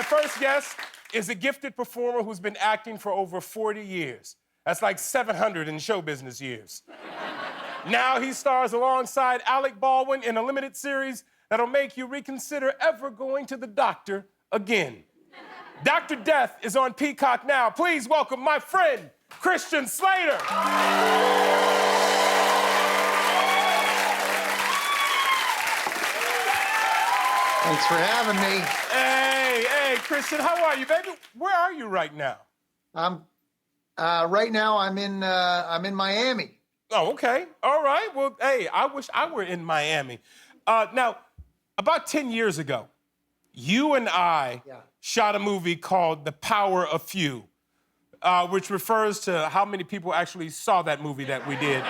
My first guest is a gifted performer who's been acting for over 40 years. That's like 700 in show business years. Now he stars alongside Alec Baldwin in a limited series that'll make you reconsider ever going to the doctor again. Dr. Death is on Peacock now. Please welcome my friend, Christian Slater. Thanks for having me. Hey, Christian, how are you, baby? Where are you right now? Right now I'm in Miami. Oh, okay. All right. Well, hey, I wish I were in Miami. Now, about 10 years ago, you and I shot a movie called The Power of Few, which refers to how many people actually saw that movie that we did.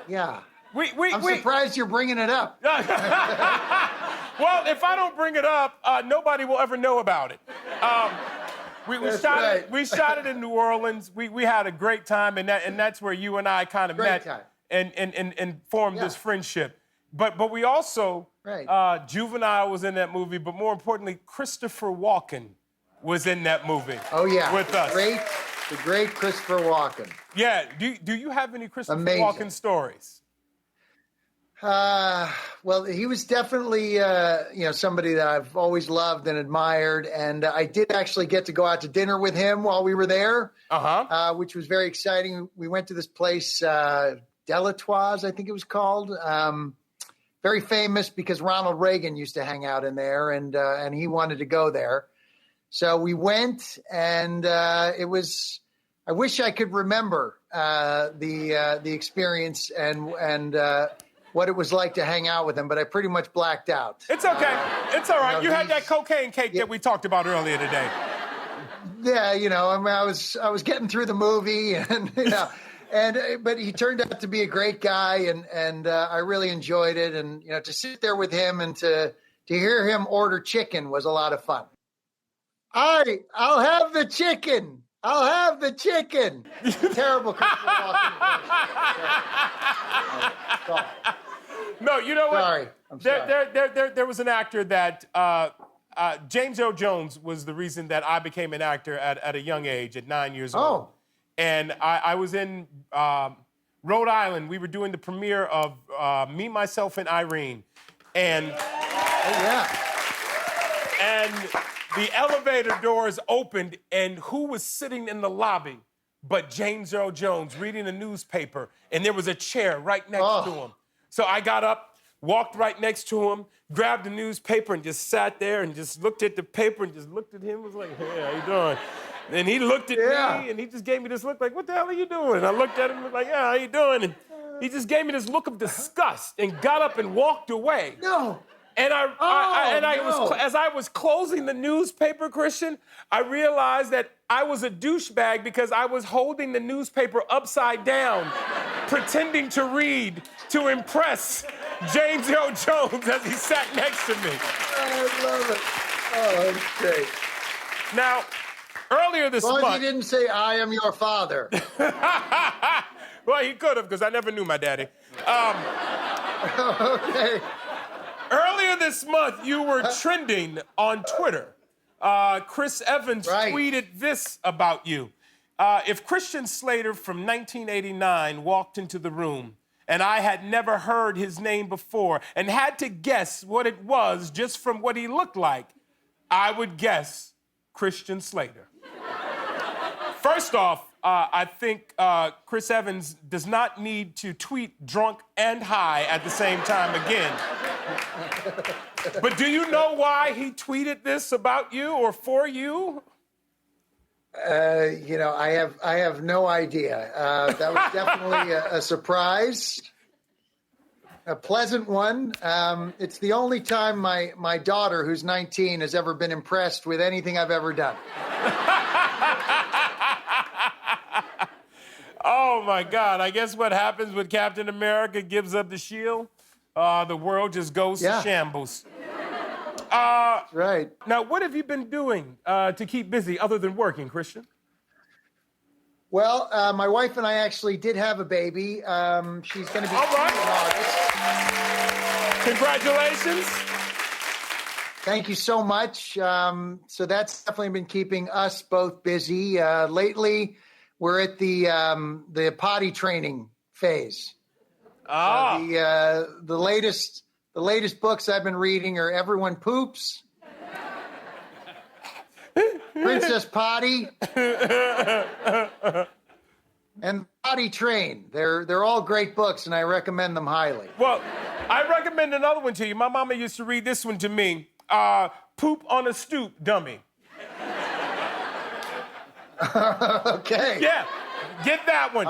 Yeah. I'm surprised you're bringing it up. Well, if I don't bring it up, nobody will ever know about it. We shot it in New Orleans. We had a great time, and that's where you and I kind of met and formed this friendship. But we also, Juvenile was in that movie, but more importantly, Christopher Walken was in that movie. Oh, yeah. With us. The great Christopher Walken. Yeah. Do you have any Christopher Walken stories? Well, he was definitely, somebody that I've always loved and admired. And I did actually get to go out to dinner with him while we were there, which was very exciting. We went to this place, Delatoise, I think it was called. Very famous because Ronald Reagan used to hang out in there, and he wanted to go there. So we went, and it was. I wish I could remember the experience and what it was like to hang out with him, but I pretty much blacked out. It's okay. It's all right. You had that cocaine cake that we talked about earlier today. Yeah, I was getting through the movie, and but he turned out to be a great guy, and I really enjoyed it, and to sit there with him and to hear him order chicken was a lot of fun. I'll have the chicken. I'll have the chicken. Terrible Christopher Walken. No, you know what? Sorry. I'm sorry. There was an actor that James Earl Jones was the reason that I became an actor at a young age, at 9 years old. And I was in Rhode Island. We were doing the premiere of Me, Myself, and Irene. And and the elevator doors opened, and who was sitting in the lobby but James Earl Jones reading a newspaper, and there was a chair right next to him. So I got up, walked right next to him, grabbed the newspaper, and just sat there and just looked at the paper and just looked at him. Was like, "Hey, how you doing?" And he looked at me, and he just gave me this look like, "What the hell are you doing?" And I looked at him and was like, "Yeah, how you doing?" And he just gave me this look of disgust and got up and walked away. No. And as I was closing the newspaper, Christian, I realized that I was a douchebag because I was holding the newspaper upside down, pretending to read to impress James Earl Jones as he sat next to me. I love it. Oh, that's great. Now, earlier this month... As long as he didn't say, "I am your father." Well, he could have, because I never knew my daddy. Okay. Earlier this month, you were trending on Twitter. Chris Evans tweeted this about you. If Christian Slater from 1989 walked into the room and I had never heard his name before and had to guess what it was just from what he looked like, I would guess Christian Slater. First off, I think Chris Evans does not need to tweet drunk and high at the same time again. But do you know why he tweeted this about you or for you? I have no idea. That was definitely a surprise, a pleasant one. It's the only time my daughter, who's 19, has ever been impressed with anything I've ever done. Oh, my God. I guess what happens when Captain America gives up the shield, the world just goes to shambles. Right. Now, what have you been doing to keep busy other than working, Christian? Well, my wife and I actually did have a baby. She's going to be in August. Congratulations. Thank you so much. So that's definitely been keeping us both busy. Lately, we're at the potty training phase. The latest books I've been reading are Everyone Poops, Princess Potty, and Potty Train. They're all great books, and I recommend them highly. Well, I recommend another one to you. My mama used to read this one to me. Poop on a Stoop, Dummy. Okay. Yeah, get that one.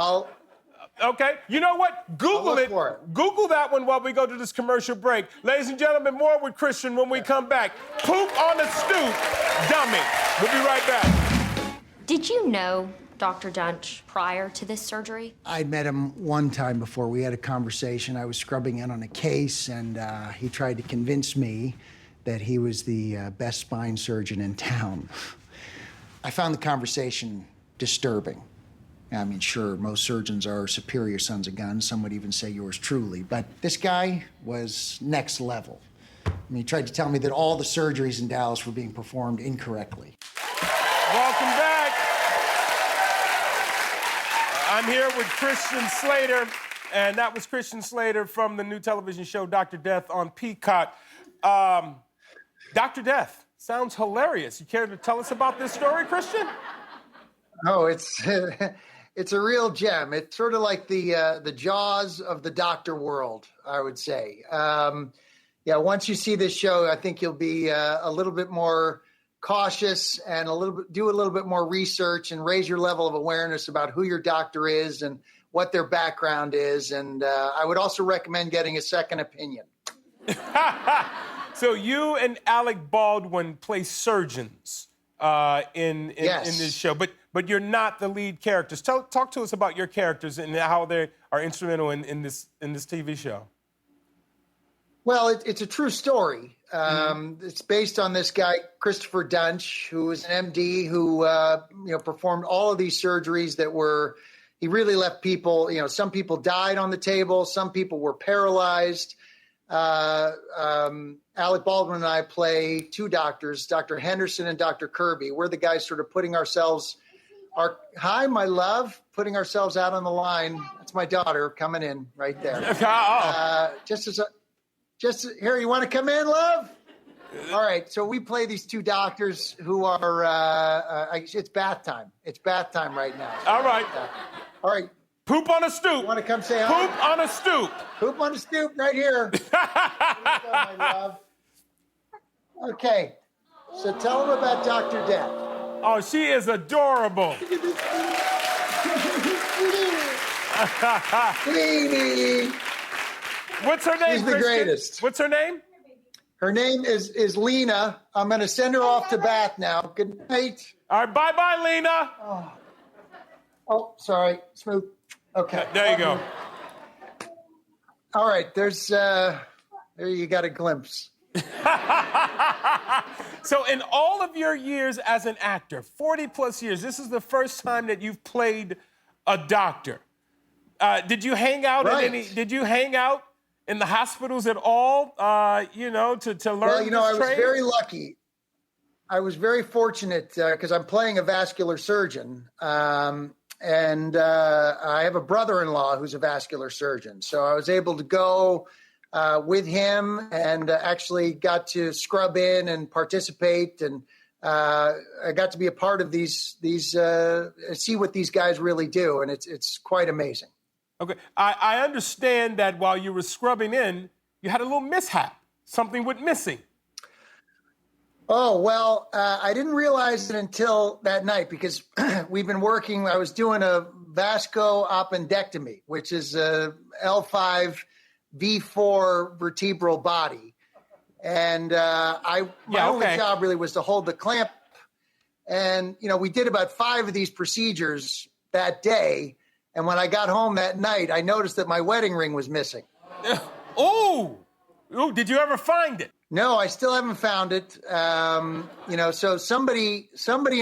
Okay, you know what? Google it. Google that one while we go to this commercial break. Ladies and gentlemen, more with Christian when we come back. Poop on a Stoop, Dummy. We'll be right back. Did you know Dr. Dunch prior to this surgery? I'd met him one time before. We had a conversation. I was scrubbing in on a case, and he tried to convince me that he was the best spine surgeon in town. I found the conversation disturbing. I mean, sure, most surgeons are superior sons of guns. Some would even say yours truly. But this guy was next level. I mean, he tried to tell me that all the surgeries in Dallas were being performed incorrectly. Welcome back. I'm here with Christian Slater, and that was Christian Slater from the new television show Dr. Death on Peacock. Dr. Death sounds hilarious. You care to tell us about this story, Christian? Oh, it's it's a real gem. It's sort of like the Jaws of the doctor world, I would say. Yeah, once you see this show, I think you'll be a little bit more cautious and do a little bit more research and raise your level of awareness about who your doctor is and what their background is. And I would also recommend getting a second opinion. So you and Alec Baldwin play surgeons in this show, but you're not the lead characters. Talk to us about your characters and how they are instrumental in this TV show. Well, it's a true story. It's based on this guy, Christopher Dunch, who was an MD who performed all of these surgeries he really left people, some people died on the table, some people were paralyzed. Alec Baldwin and I play two doctors, Dr. Henderson and Dr. Kirby. We're the guys sort of putting ourselves hi, my love, putting ourselves out on the line. That's my daughter coming in right there. Just here, you want to come in, love? All right, so we play these two doctors who are, it's bath time. It's bath time right now. All right. All right. Poop on a stoop. You want to come say hi? Poop on a stoop. Poop on a stoop right here. Here you go, my love. Okay, so tell them about Dr. Death. Oh, she is adorable. Queenie. What's her name, She's the Christian? greatest. What's her name? Her name is Lena. I'm going to send her off to bath now. Good night. All right, bye-bye, Lena. Oh, sorry. Smooth. Okay. There you go. All right, there you got a glimpse. So in all of your years as an actor, 40 plus years, this is the first time that you've played a doctor. Did you hang out did you hang out in the hospitals at all, to learn this trade? I was very lucky. I was very fortunate because I'm playing a vascular surgeon. And I have a brother-in-law who's a vascular surgeon. So I was able to go with him and actually got to scrub in and participate. And I got to be a part of these see what these guys really do. And it's quite amazing. Okay. I understand that while you were scrubbing in, you had a little mishap. Something went missing. Oh, well, I didn't realize it until that night because we've been working. I was doing a vasco-appendectomy, which is a L5 V4 vertebral body. And my only job really was to hold the clamp. And, we did about 5 of these procedures that day. And when I got home that night, I noticed that my wedding ring was missing. Oh, did you ever find it? No, I still haven't found it. So somebody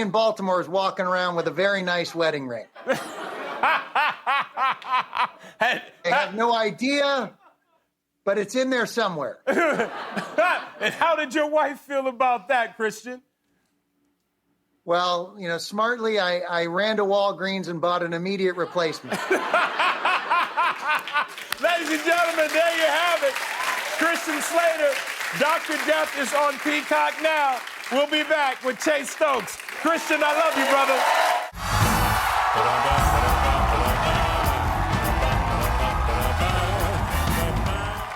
in Baltimore is walking around with a very nice wedding ring. I have no idea, but it's in there somewhere. And how did your wife feel about that, Christian? Well, smartly, I ran to Walgreens and bought an immediate replacement. Ladies and gentlemen, there you have it. Christian Slater, Dr. Death is on Peacock now. We'll be back with Chase Stokes. Christian, I love you, brother.